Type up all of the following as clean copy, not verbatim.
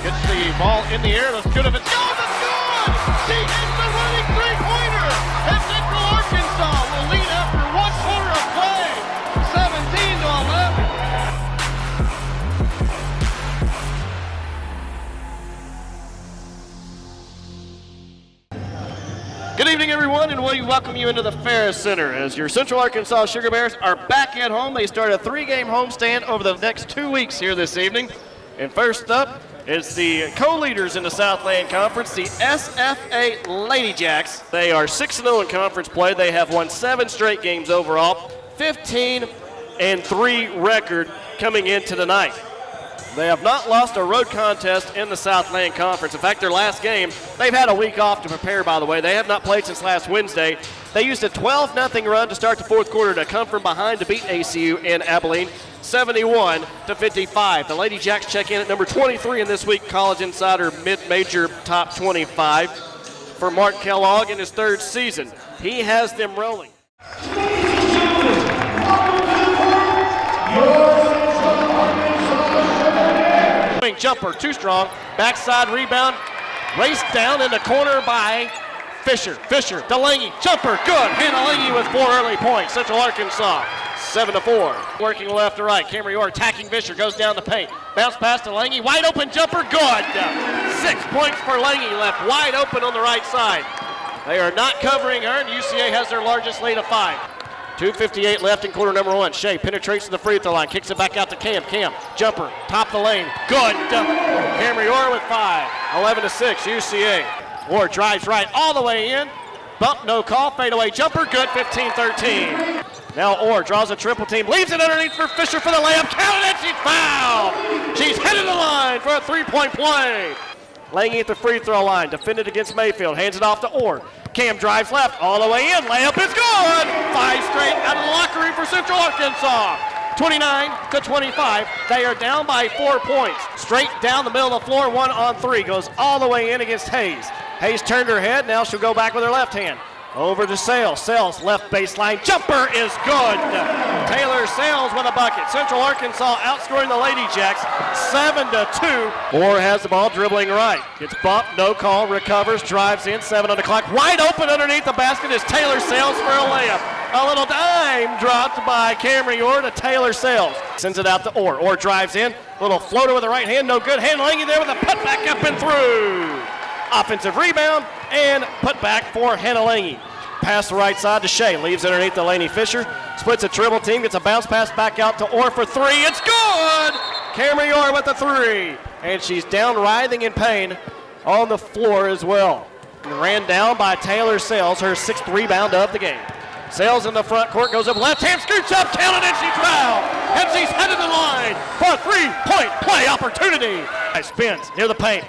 Gets the ball in the air. That's good if it's good. That's good! She hits the running three-pointer. And Central Arkansas will lead after 1 quarter of play, 17-11. Good evening, everyone, and we welcome you into the Ferris Center as your Central Arkansas Sugar Bears are back at home. They start a 3-game homestand over the next 2 weeks here this evening. And first up is the co-leaders in the Southland Conference, the SFA Lady Jacks. They are 6-0 in conference play. They have won 7 straight games overall, 15-3 record coming into tonight. They have not lost a road contest in the Southland Conference. In fact, their last game, they've had a week off to prepare, by the way. They have not played since last Wednesday. They used a 12-0 run to start the fourth quarter to come from behind to beat ACU in Abilene, 71-55. The Lady Jacks check in at number 23 in this week College Insider Mid-Major Top 25 for Mark Kellogg in his 3rd season. He has them rolling. Jumper, too strong, backside rebound, raced down in the corner by Fisher, Delaney, jumper, good. Hannah Lange with 4 early points. Central Arkansas, 7-4. Working left to right. Cameron Orr attacking Fisher, goes down the paint. Bounce pass to Lange, wide open jumper, good. 6 points for Lange, left wide open on the right side. They are not covering her, and UCA has their largest lead of 5. 2:58 left in quarter number 1. Shea penetrates to the free throw line, kicks it back out to Cam. Cam, jumper, top the lane, good. Cameron Orr with 5. 11-6, UCA. Orr drives right all the way in. Bump, no call, fadeaway jumper, good, 15-13. Now Orr draws a triple team, leaves it underneath for Fisher for the layup, counted it, she's fouled. She's headed the line for a 3-point play. Lange at the free throw line, defended against Mayfield, hands it off to Orr. Cam drives left, all the way in, layup is good. 5 straight out of the locker room for Central Arkansas. 29-25, they are down by 4 points. Straight down the middle of the floor, 1-on-3, goes all the way in against Hayes. Hayes turned her head, now she'll go back with her left hand. Over to Sales. Sales left baseline. Jumper is good. Taylor Sales with a bucket. Central Arkansas outscoring the Lady Jacks 7-2. Orr has the ball dribbling right. Gets bumped, no call, recovers, drives in, 7 on the clock. Wide open underneath the basket is Taylor Sales for a layup. A little dime dropped by Cameron Orr to Taylor Sales. Sends it out to Orr. Orr drives in. Little floater with the right hand, no good. Hannah Lange there with a put back up and through. Offensive rebound and put back for Hannah Lange. Pass the right side to Shea, leaves it underneath Delaney Fisher, splits a dribble team, gets a bounce pass back out to Orr for 3, it's good! Cameron Orr with the 3, and she's down writhing in pain on the floor as well. And ran down by Taylor Sales, her 6th rebound of the game. Sales in the front court, goes up left hand, scoots up, counted, and she's fouled! And she's headed the line for a 3-point play opportunity. Spins near the paint.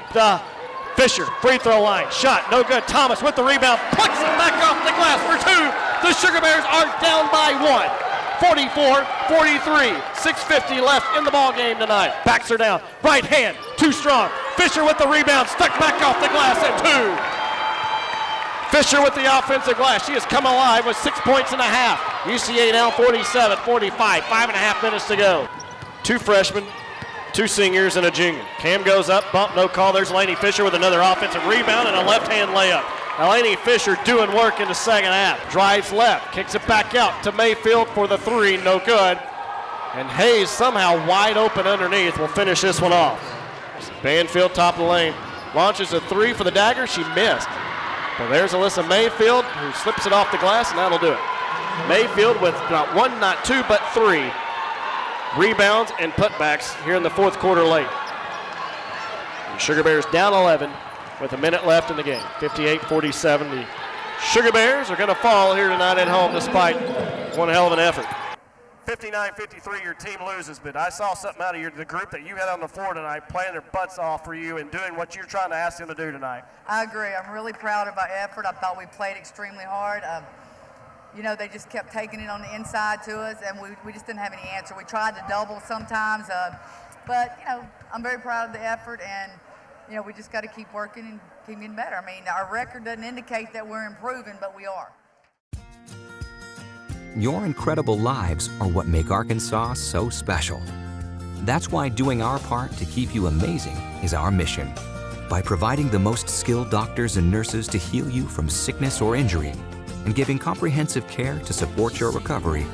Fisher, free throw line, shot, no good. Thomas with the rebound, plucks it back off the glass for 2. The Sugar Bears are down by 1. 44-43, 6:50 left in the ball game tonight. Backs her down, right hand, too strong. Fisher with the rebound, stuck back off the glass at 2. Fisher with the offensive glass. She has come alive with 6 points and a half. UCA now 47-45, 5.5 minutes to go. 2 freshmen. 2 seniors and a junior. Cam goes up, bump, no call. There's Laney Fisher with another offensive rebound and a left-hand layup. Now Laney Fisher doing work in the second half. Drives left, kicks it back out to Mayfield for the 3, no good. And Hayes somehow wide open underneath will finish this one off. Banfield top of the lane. Launches a 3 for the dagger, she missed. But there's Alyssa Mayfield who slips it off the glass and that'll do it. Mayfield with not 1, not 2, but 3. Rebounds and putbacks here in the 4th quarter late. The Sugar Bears down 11 with a minute left in the game. 58-47. The Sugar Bears are going to fall here tonight at home despite one hell of an effort. 59-53, your team loses, but I saw something out of the group that you had on the floor tonight playing their butts off for you and doing what you're trying to ask them to do tonight. I agree. I'm really proud of our effort. I thought we played extremely hard. You know, they just kept taking it on the inside to us, and we just didn't have any answer. We tried to double sometimes, but, you know, I'm very proud of the effort, and, you know, we just got to keep working and keep getting better. I mean, our record doesn't indicate that we're improving, but we are. Your incredible lives are what make Arkansas so special. That's why doing our part to keep you amazing is our mission. By providing the most skilled doctors and nurses to heal you from sickness or injury, and giving comprehensive care to support your recovery,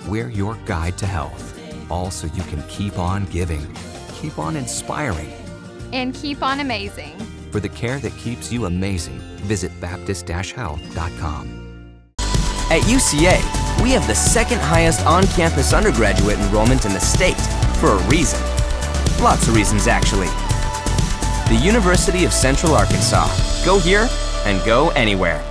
we're your guide to health, all so you can keep on giving, keep on inspiring, and keep on amazing. For the care that keeps you amazing, visit Baptist-Health.com. At UCA, we have the second highest on-campus undergraduate enrollment in the state, for a reason. Lots of reasons, actually. The University of Central Arkansas. Go here and go anywhere.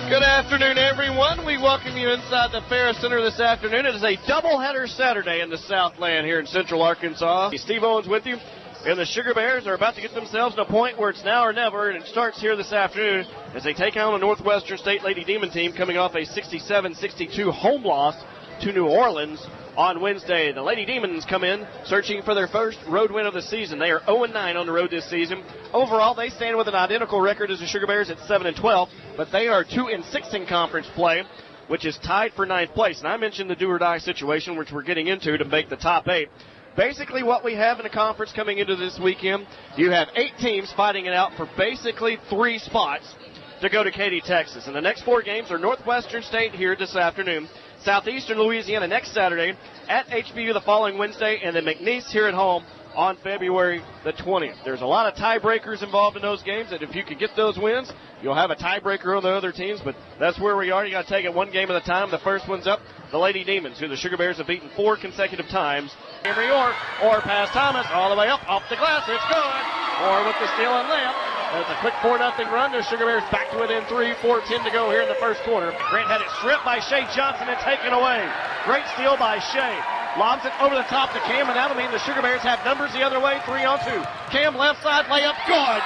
Good afternoon, everyone. We welcome you inside the Ferris Center this afternoon. It is a doubleheader Saturday in the Southland here in Central Arkansas. Steve Owens with you. And the Sugar Bears are about to get themselves to a point where it's now or never, and it starts here this afternoon as they take on a Northwestern State Lady Demon team coming off a 67-62 home loss to New Orleans on Wednesday. The Lady Demons come in searching for their first road win of the season. They are 0-9 on the road this season. Overall, they stand with an identical record as the Sugar Bears at 7-12, but they are 2-6 in conference play, which is tied for ninth place. And I mentioned the do-or-die situation, which we're getting into to make the top 8. Basically what we have in the conference coming into this weekend, you have 8 teams fighting it out for basically 3 spots to go to Katy, Texas. And the next 4 games are Northwestern State here this afternoon, Southeastern Louisiana next Saturday, at HBU the following Wednesday, and then McNeese here at home on February the 20th. There's a lot of tiebreakers involved in those games, and if you can get those wins, you'll have a tiebreaker on the other teams, but that's where we are. You got to take it one game at a time. The first one's up, the Lady Demons, who the Sugar Bears have beaten 4 consecutive times. Henry Orr past Thomas, all the way up, off the glass, it's good. Orr with the steal and layup. That's a quick 4-0 run. The Sugar Bears back to within 3, 4-10 to go here in the first quarter. Grant had it stripped by Shea Johnson and taken away. Great steal by Shea. Lobs it over the top to Cam, and that'll mean the Sugar Bears have numbers the other way, 3-on-2. Cam left side layup, good.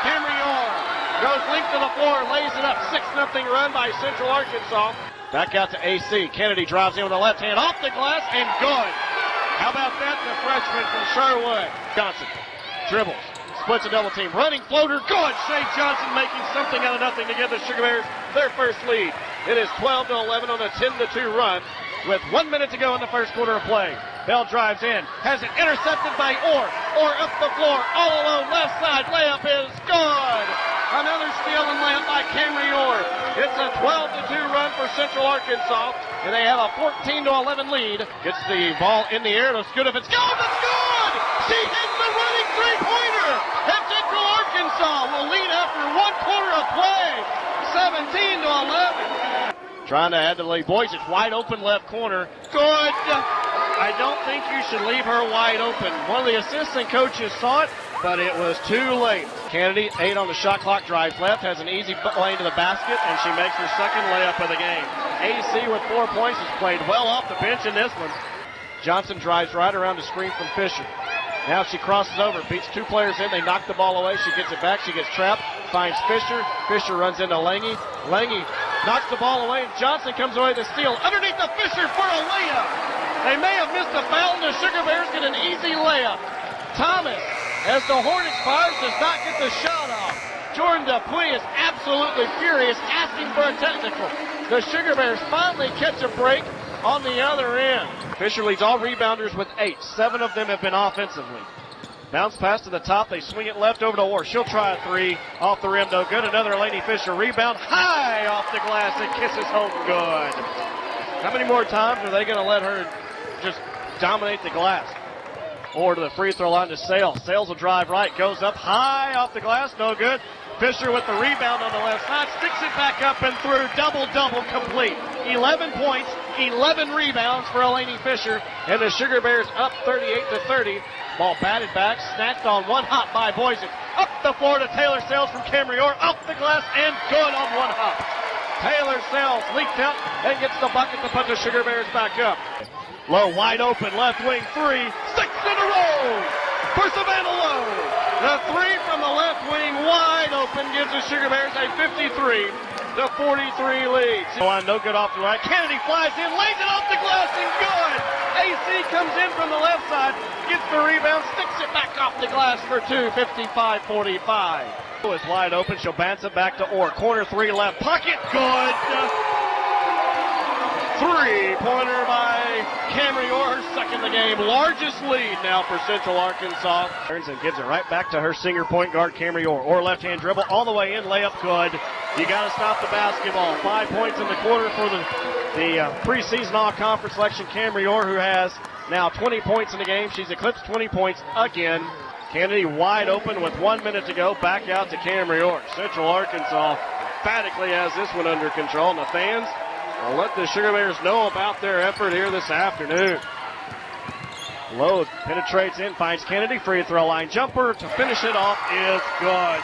Henry Orr goes length to the floor, lays it up, 6-0 run by Central Arkansas. Back out to AC. Kennedy drives in with the left hand off the glass, and good. How about that, the freshman from Sherwood? Johnson dribbles, splits a double team, running floater, good. Shea Johnson making something out of nothing to give the Sugar Bears their first lead. It is 12-11 on a 10-2 run with 1 minute to go in the first quarter of play. Bell drives in, has it intercepted by Orr. Orr up the floor, all alone, left side, layup is good. Another steal and layup by Camry Orr. It's a 12-2 run for Central Arkansas, and they have a 14-11 lead. Gets the ball in the air, looks good. If it's good, it's good! She hits the running three-pointer, and Central Arkansas will lead after 1 quarter of play, 17-11. Trying to add to the lead. Boys, it's wide open left corner. Good! I don't think you should leave her wide open. One of the assistant coaches saw it, but it was too late. Kennedy, 8 on the shot clock, drives left, has an easy lane to the basket, and she makes her second layup of the game. AC with 4 points has played well off the bench in this one. Johnson drives right around the screen from Fisher. Now she crosses over, beats 2 players in, they knock the ball away, she gets it back, she gets trapped, finds Fisher. Fisher runs into Lange. Lange knocks the ball away, and Johnson comes away with the steal. Underneath the Fisher for a layup. They may have missed a foul, and the Sugar Bears get an easy layup. Thomas, as the horn expires, does not get the shot off. Jordan Dupuy is absolutely furious, asking for a technical. The Sugar Bears finally catch a break on the other end. Fisher leads all rebounders with 8. 7 of them have been offensively. Bounce pass to the top. They swing it left over to Orr. She'll try a 3. Off the rim, no good. Another Lady Fisher rebound. High off the glass. It kisses home good. How many more times are they going to let her just dominate the glass? Orr to the free throw line to Sales. Sales will drive right. Goes up high off the glass. No good. Fisher with the rebound on the left side. Sticks it back up and through. Double-double complete. 11 points, 11 rebounds for Eleni Fisher. And the Sugar Bears up 38-30. Ball batted back. Snatched on one hop by Boise. Up the floor to Taylor Sales from Camry Orr. Off the glass and good on one hop. Taylor Sales leaked out and gets the bucket to put the Sugar Bears back up. Low, wide open, left wing 3. 6 in a row for Savannah Lowe. The 3 from the left wing wide open gives the Sugar Bears a 53-43 lead. No good off the right. Kennedy flies in, lays it off the glass and good. AC comes in from the left side, gets the rebound, sticks it back off the glass for 2, 55-45. Is wide open, she'll bounce it back to Orr. Corner 3 left, pocket, good. Three-pointer by Camry Orr, her second of the game. Largest lead now for Central Arkansas. Turns and gives it right back to her senior point guard, Camry Orr. Orr left-hand dribble all the way in, layup good. You got to stop the basketball. 5 points in the quarter for the preseason all-conference selection, Camry Orr, who has now 20 points in the game. She's eclipsed 20 points again. Kennedy wide open with 1 minute to go. Back out to Camry Orr. Central Arkansas emphatically has this one under control. And the fans will let the Sugar Bears know about their effort here this afternoon. Lowe penetrates in, finds Kennedy. Free throw line jumper to finish it off is good.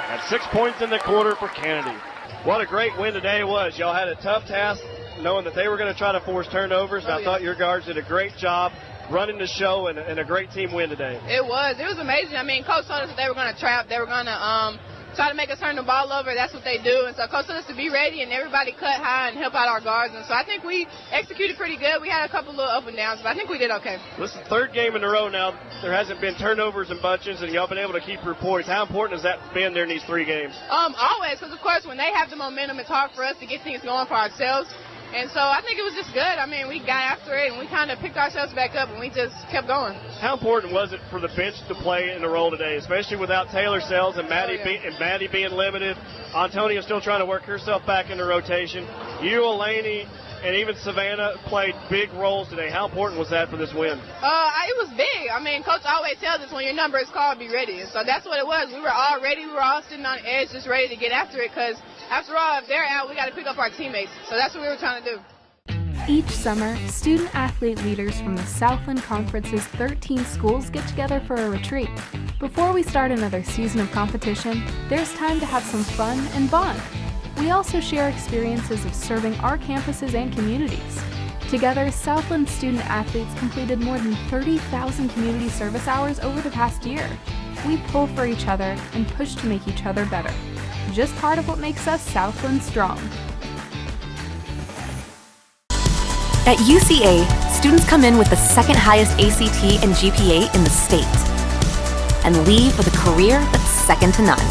That's 6 points in the quarter for Kennedy. What a great win today was. Y'all had a tough task knowing that they were going to try to force turnovers. And I thought your guards did a great job running the show and a great team win today. It was amazing. I mean, Coach told us that they were going to trap. They were going to try to make us turn the ball over. That's what they do. And so Coach told us to be ready, and everybody cut high and help out our guards. And so I think we executed pretty good. We had a couple little up and downs, but I think we did okay. This is the third game in a row now. There hasn't been turnovers and bunches, and y'all been able to keep your poise. How important has that been during these 3 games? Always, because, of course, when they have the momentum, it's hard for us to get things going for ourselves. And so I think it was just good. I mean, we got after it, and we kind of picked ourselves back up, and we just kept going. How important was it for the bench to play in the role today, especially without Taylor Sells and Maddie being limited? Antonia still trying to work herself back into rotation. You, Elaney, and even Savannah played big roles today. How important was that for this win? It was big. I mean, Coach always tells us when your number is called, be ready. And so that's what it was. We were all ready. We were all sitting on the edge just ready to get after it because, after all, if they're out, we got to pick up our teammates. So that's what we were trying to do. Each summer, student-athlete leaders from the Southland Conference's 13 schools get together for a retreat. Before we start another season of competition, there's time to have some fun and bond. We also share experiences of serving our campuses and communities. Together, Southland student-athletes completed more than 30,000 community service hours over the past year. We pull for each other and push to make each other better. Just part of what makes us Southland strong. At UCA, students come in with the second highest ACT and GPA in the state and leave with a career that's second to none.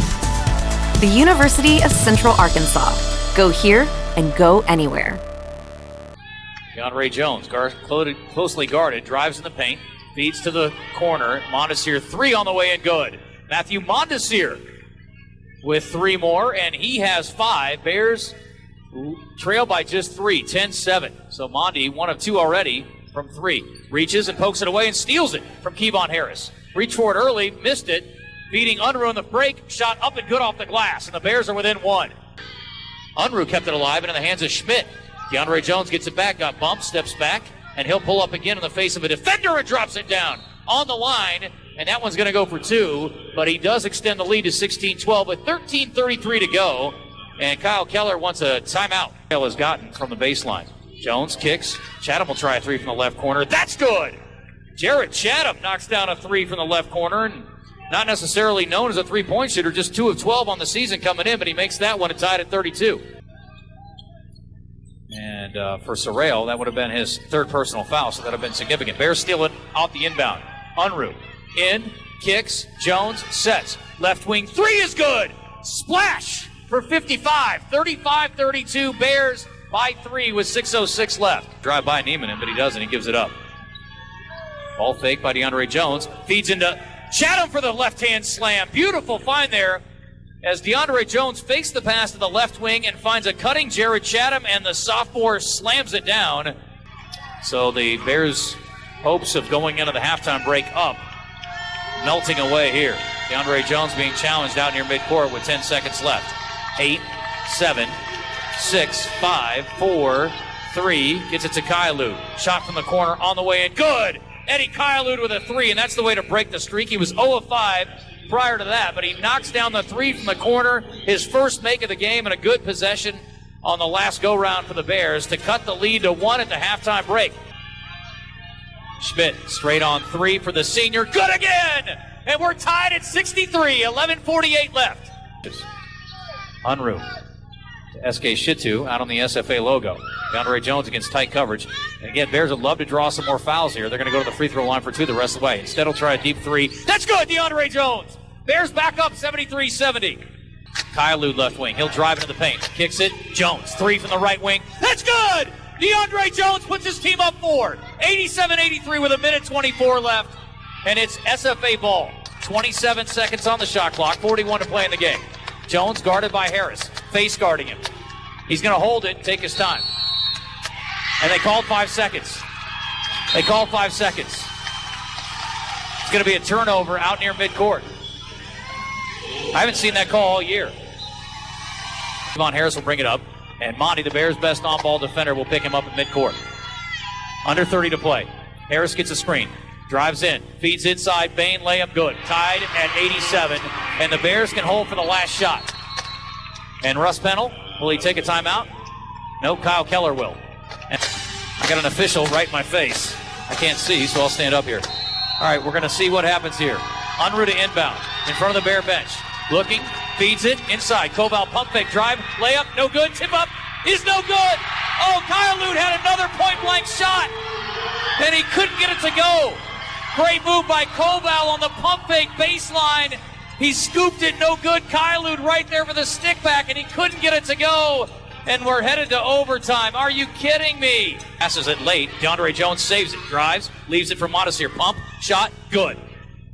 The University of Central Arkansas. Go here and go anywhere. DeAndre Jones, closely guarded, drives in the paint, feeds to the corner. Mondesir, 3 on the way and good. Matthew Mondesir with 3 more, and he has 5. Bears trail by just 3, 10-7. So Mondi, 1 of 2 already from 3. Reaches and pokes it away and steals it from Kevon Harris. Reached for it early, missed it. Beating Unruh in the break, shot up and good off the glass, and the Bears are within 1. Unruh kept it alive and in the hands of Schmidt. DeAndre Jones gets it back, got bumped, steps back, and he'll pull up again in the face of a defender and drops it down on the line, and that one's going to go for 2, but he does extend the lead to 16-12 with 13:33 to go, and Kyle Keller wants a timeout. Keller has gotten from the baseline. Jones kicks. Chatham will try a 3 from the left corner. That's good! Jared Chatham knocks down a 3 from the left corner, and not necessarily known as a three-point shooter, just 2 of 12 on the season coming in, but he makes that one and tied at 32. And for Sorrell, that would have been his 3rd personal foul, so that would have been significant. Bears steal it out the inbound. Unruh in, kicks, Jones sets. Left wing 3 is good! Splash for 55. 35-32, Bears by 3 with 6:06 left. Drive by Niemanen, but he doesn't. He gives it up. Ball fake by DeAndre Jones. Feeds into Chatham for the left-hand slam. Beautiful find there as DeAndre Jones fakes the pass to the left wing and finds a cutting Jared Chatham, and the sophomore slams it down. So the Bears' hopes of going into the halftime break up, melting away here. DeAndre Jones being challenged out near midcourt with 10 seconds left. 8, 7, 6, 5, 4, 3. Gets it to Kailu. Shot from the corner on the way in. Good! Eddie Kailu with a 3, and that's the way to break the streak. He was 0 of 5 prior to that, but he knocks down the 3 from the corner, his first make of the game, and a good possession on the last go-round for the Bears to cut the lead to 1 at the halftime break. Schmidt straight on 3 for the senior. Good again! And we're tied at 63, 11:48 left. Unruh to SK Shitu out on the SFA logo. DeAndre Jones against tight coverage. And again, Bears would love to draw some more fouls here. They're going to go to the free throw line for 2 the rest of the way. Instead, he'll try a deep 3. That's good, DeAndre Jones. Bears back up 73-70. Kylud left wing. He'll drive into the paint. Kicks it. Jones. Three from the right wing. That's good! DeAndre Jones puts his team up 4. 87-83 with a minute 24 left. And it's SFA ball. 27 seconds on the shot clock. 41 to play in the game. Jones guarded by Harris. Face guarding him. He's going to hold it and take his time. And they called 5 seconds. They called 5 seconds. It's going to be a turnover out near midcourt. I haven't seen that call all year. Devon Harris will bring it up. And Monty, the Bears' best on-ball defender, will pick him up at midcourt. Under 30 to play. Harris gets a screen. Drives in. Feeds inside. Bain layup good. Tied at 87. And the Bears can hold for the last shot. And Russ Pennell, will he take a timeout? No, Kyle Keller will. And I got an official right in my face. I can't see, so I'll stand up here. All right, we're going to see what happens here. Unruh to inbound. In front of the Bear bench. Looking. Feeds it inside. Koval pump fake drive. Layup. No good. Tip up is no good. Oh, Kylud had another point-blank shot. And he couldn't get it to go. Great move by Koval on the pump fake baseline. He scooped it. No good. Kylud right there for the stick back, and he couldn't get it to go. And we're headed to overtime. Are you kidding me? Passes it late. DeAndre Jones saves it. Drives. Leaves it for Monteseer. Pump. Shot. Good.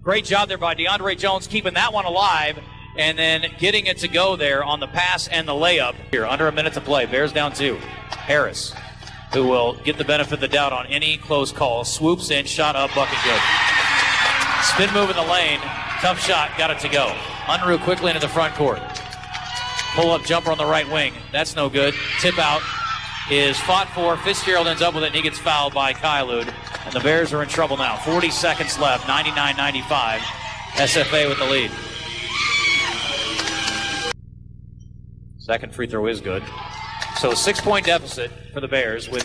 Great job there by DeAndre Jones keeping that one alive and then getting it to go there on the pass and the layup. Here, under a minute to play. Bears down 2. Harris, who will get the benefit of the doubt on any close call, swoops in, shot up, bucket good. Spin move in the lane. Tough shot, got it to go. Unruh quickly into the front court. Pull-up jumper on the right wing. That's no good. Tip out is fought for. Fitzgerald ends up with it, and he gets fouled by Kylud. And the Bears are in trouble now. 40 seconds left, 99-95. SFA with the lead. Second free throw is good. So a 6-point deficit for the Bears with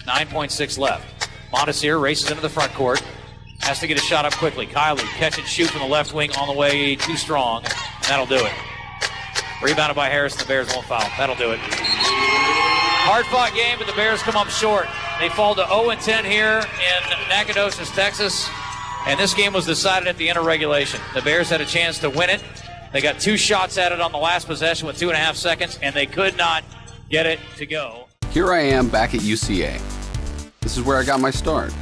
9.6 left. Monteseer races into the front court. Has to get a shot up quickly. Kylud catch and shoot from the left wing on the way too strong. And that'll do it. Rebounded by Harris, and the Bears won't foul. That'll do it. Hard-fought game, but the Bears come up short. They fall to 0-10 here in Nacogdoches, Texas. And this game was decided at the end of regulation. The Bears had a chance to win it. They got 2 shots at it on the last possession with 2.5 seconds, and they could not get it to go. Here I am back at UCA. This is where I got my start.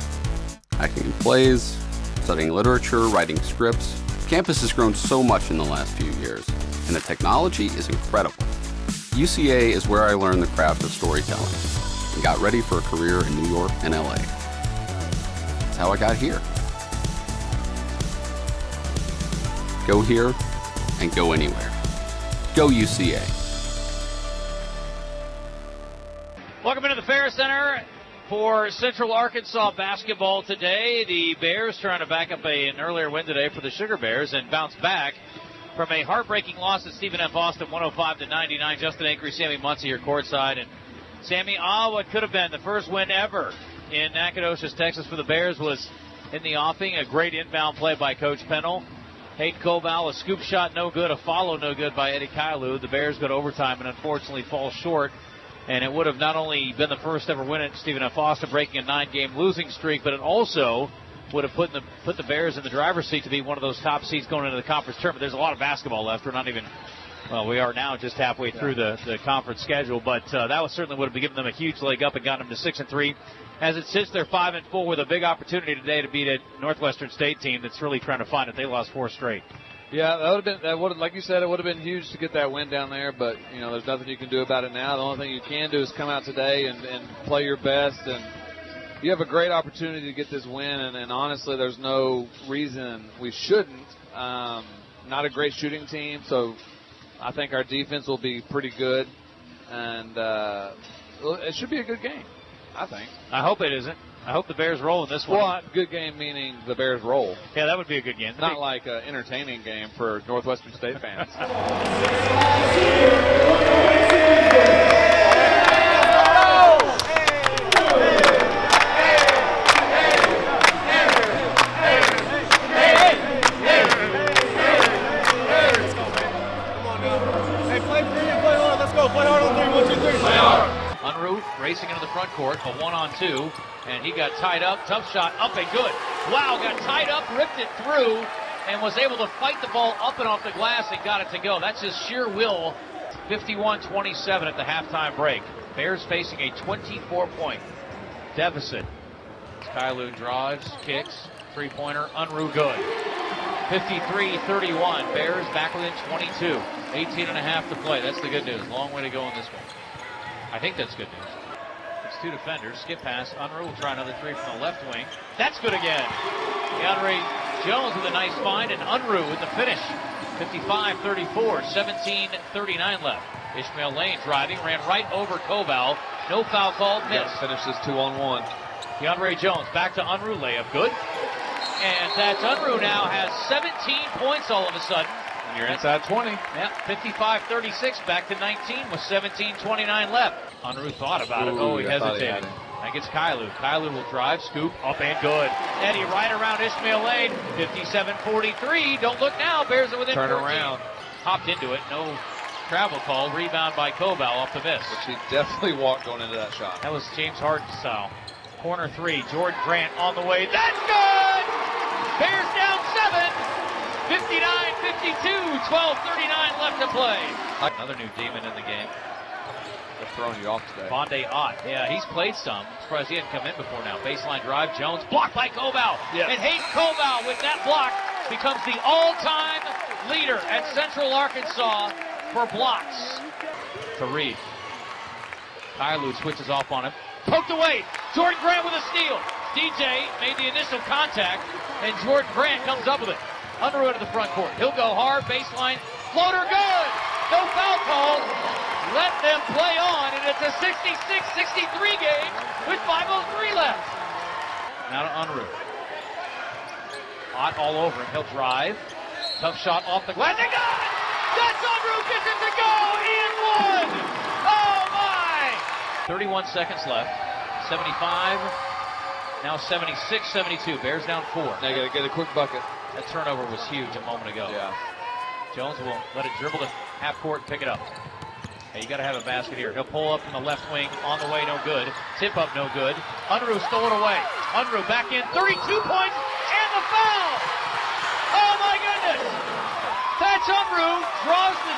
Acting in plays, studying literature, writing scripts. Campus has grown so much in the last few years, and the technology is incredible. UCA is where I learned the craft of storytelling and got ready for a career in New York and LA. That's how I got here. Go here and go anywhere. Go UCA. Welcome into the Fair Center for Central Arkansas basketball today. The Bears trying to back up an earlier win today for the Sugar Bears and bounce back from a heartbreaking loss at Stephen F. Austin, 105-99. Justin Acri, Sammy Muncie here courtside. And Sammy, what could have been the first win ever in Nacogdoches, Texas for the Bears was in the offing. A great inbound play by Coach Pennell. Hayden Koval, a scoop shot no good, a follow no good by Eddie Kylud. The Bears go to overtime and unfortunately fall short. And it would have not only been the first ever win at Stephen F. Austin, breaking a 9-game losing streak, but it also would have put the Bears in the driver's seat to be one of those top seeds going into the conference tournament. There's a lot of basketball left. We're not even, well, we are now just halfway through the conference schedule, but that certainly would have given them a huge leg up and gotten them to 6-3. As it sits, they're 5-4 with a big opportunity today to beat a Northwestern State team that's really trying to find it. They lost 4 straight. Yeah, that would have, like you said, it would have been huge to get that win down there, but you know, there's nothing you can do about it now. The only thing you can do is come out today and play your best, and you have a great opportunity to get this win, and honestly, there's no reason we shouldn't. Not a great shooting team, so I think our defense will be pretty good, and it should be a good game, I think. I hope it isn't. I hope the Bears roll in this one. Well, good game meaning the Bears roll. Yeah, that would be a good game. Not like an entertaining game for Northwestern State fans. Unruh racing into the front court, a 1-on-2, and he got tied up. Tough shot, up and good. Wow, got tied up, ripped it through, and was able to fight the ball up and off the glass and got it to go. That's just sheer will. 51-27 at the halftime break. Bears facing a 24-point deficit. Skylu drives, kicks, three-pointer, Unruh good. 53-31, Bears back within 22. 18 and a half to play. That's the good news. Long way to go in this one. I think that's good news. It's two defenders. Skip pass. Unruh will try another three from the left wing. That's good again. DeAndre Jones with a nice find, and Unruh with the finish. 55-34, 17:39 left. Ishmael Lane driving, ran right over Koval. No foul called, miss. Finishes 2-on-1. DeAndre Jones back to Unruh, layup good. And that's Unruh now has 17 points all of a sudden. And you're inside 20. Yeah, 55-36, back to 19 with 17:29 left. Unruh thought about it. He hesitated. That gets Kylu. Kylu will drive, scoop, up and good. Eddie right around Ishmael Lane. 57-43. Don't look now. Bears are within 14. Turn around. Hopped into it. No travel call. Rebound by Koval off the miss. But she definitely walked going into that shot. That was James Harden's style. Corner three. Jordan Grant on the way. That's good! Bears down 7. 59-52. 12:39 left to play. Another new demon in the game. They're throwing you off today. Vonde Ott. Yeah, he's played some. I'm surprised he hadn't come in before now. Baseline drive. Jones blocked by Koval. Yes. And Hayden Koval with that block becomes the all-time leader at Central Arkansas for blocks. To Reed. Kylu switches off on him. Poked away. Jordan Grant with a steal. DJ made the initial contact, and Jordan Grant comes up with it. Unruh to the front court. He'll go hard. Baseline. Floater good. No foul call. Let them play on, and it's a 66-63 game with 5:03 left. Now to Unruh. Ott all over him. He'll drive. Tough shot off the glass. And got it! That's Unruh gets it to go in one! Oh my! 31 seconds left. 75. Now 76-72. Bears down 4. Now you got to get a quick bucket. That turnover was huge a moment ago. Yeah. Jones will let it dribble to half court and pick it up. Hey, you got to have a basket here. He'll pull up from the left wing. On the way, no good. Tip up, no good. Unruh stole it away. Unruh back in. 32 points and the foul! Oh my goodness! That's Unruh. Draws the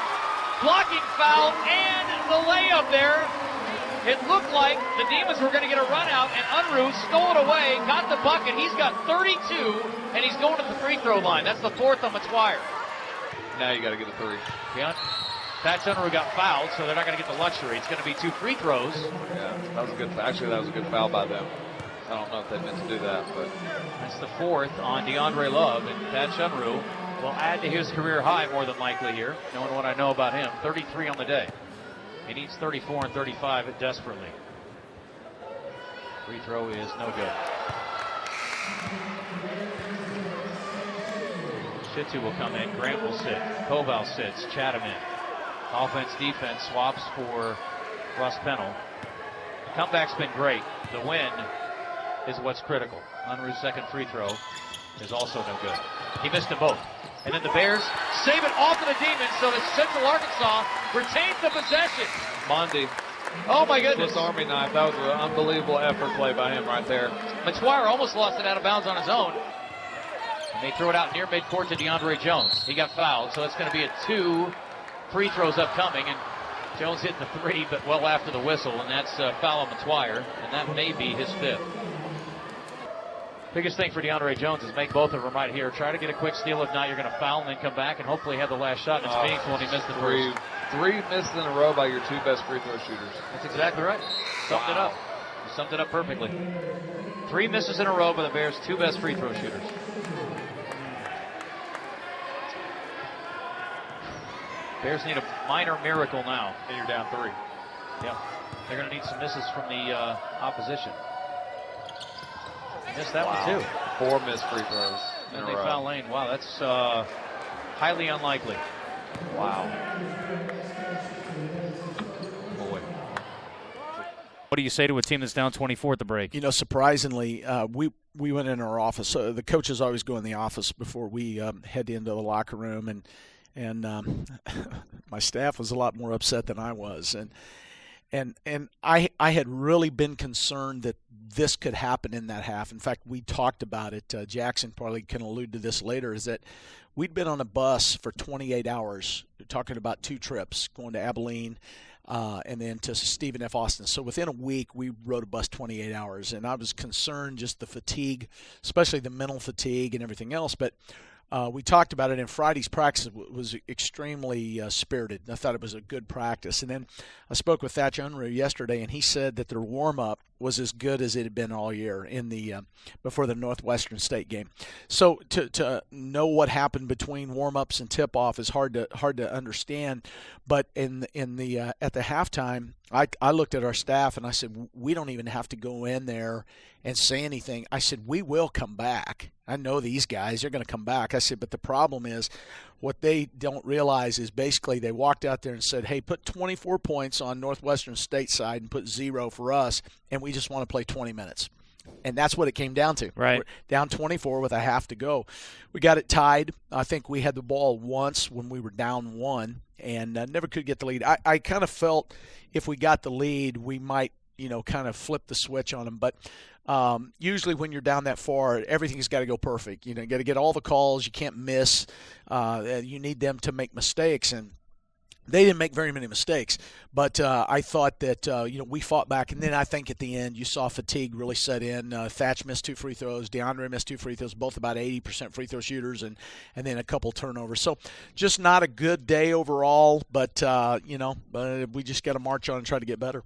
blocking foul and the layup there. It looked like the Demons were going to get a run out, and Unruh stole it away, got the bucket. He's got 32, and he's going to the free throw line. That's the fourth on McGuire. Now you got to get a three. Patch Unruh got fouled, so they're not going to get the luxury. It's going to be 2 free throws. Yeah, that was a good. Actually, that was a good foul by them. I don't know if they meant to do that, but that's the fourth on DeAndre Love, and Patch Unruh will add to his career high more than likely here, knowing what I know about him. 33 on the day. He needs 34 and 35 desperately. Free throw is no good. Shittu will come in. Grant will sit. Koval sits. Chatham in. Offense, defense swaps for Russ Pennell. Comeback's been great. The win is what's critical. Unruh's second free throw is also no good. He missed them both. And then the Bears save it off of the Demons so that Central Arkansas retains the possession. Mondi. Oh my goodness. Swiss Army knife. That was an unbelievable effort play by him right there. McGuire almost lost it out of bounds on his own. And they throw it out near midcourt to DeAndre Jones. He got fouled, so it's going to be a 2 free throws upcoming. And Jones hit the 3, but well after the whistle, and that's foul on McGuire, and that may be his 5th. Biggest thing for DeAndre Jones is make both of them right here. Try to get a quick steal. If not, you're going to foul and then come back and hopefully have the last shot. And it's meaningful when he missed the first. 3 misses in a row by your 2 best free throw shooters. That's exactly right. Summed it up. You summed it up perfectly. 3 misses in a row by the Bears' 2 best free throw shooters. Bears need a minor miracle now. And you're down 3. Yep. They're going to need some misses from the opposition. Missed that one too. 4 missed free throws in a row. They foul Lane. Wow, that's highly unlikely. Wow. Boy. What do you say to a team that's down 24 at the break? You know, surprisingly, we went in our office. The coaches always go in the office before we head into the locker room, and my staff was a lot more upset than I was, And I had really been concerned that this could happen in that half. In fact, we talked about it. Jackson probably can allude to this later, is that we'd been on a bus for 28 hours, talking about 2 trips, going to Abilene and then to Stephen F. Austin. So within a week, we rode a bus 28 hours. And I was concerned just the fatigue, especially the mental fatigue and everything else. But we talked about it in Friday's practice. Was extremely spirited. I thought it was a good practice. And then I spoke with Thatch Unruh yesterday, and he said that their warm-up was as good as it had been all year in the before the Northwestern State game. So to know what happened between warm-ups and tip-off is hard to understand. But in the at the halftime, I looked at our staff and I said, we don't even have to go in there and say anything. I said, we will come back. I know these guys, they're going to come back. I said, but the problem is what they don't realize is basically they walked out there and said, hey, put 24 points on Northwestern State side and put 0 for us, and we just want to play 20 minutes. And that's what it came down to. Right. We're down 24 with a half to go. We got it tied. I think we had the ball once when we were down 1 and never could get the lead. I kind of felt if we got the lead, we might, kind of flip the switch on them. But usually when you're down that far, everything's got to go perfect. You got to get all the calls. You can't miss. You need them to make mistakes. And they didn't make very many mistakes, but I thought that we fought back, and then I think at the end you saw fatigue really set in. Thatch missed 2 free throws, DeAndre missed 2 free throws, both about 80% free throw shooters, and then a couple turnovers. So just not a good day overall, but we just got to march on and try to get better.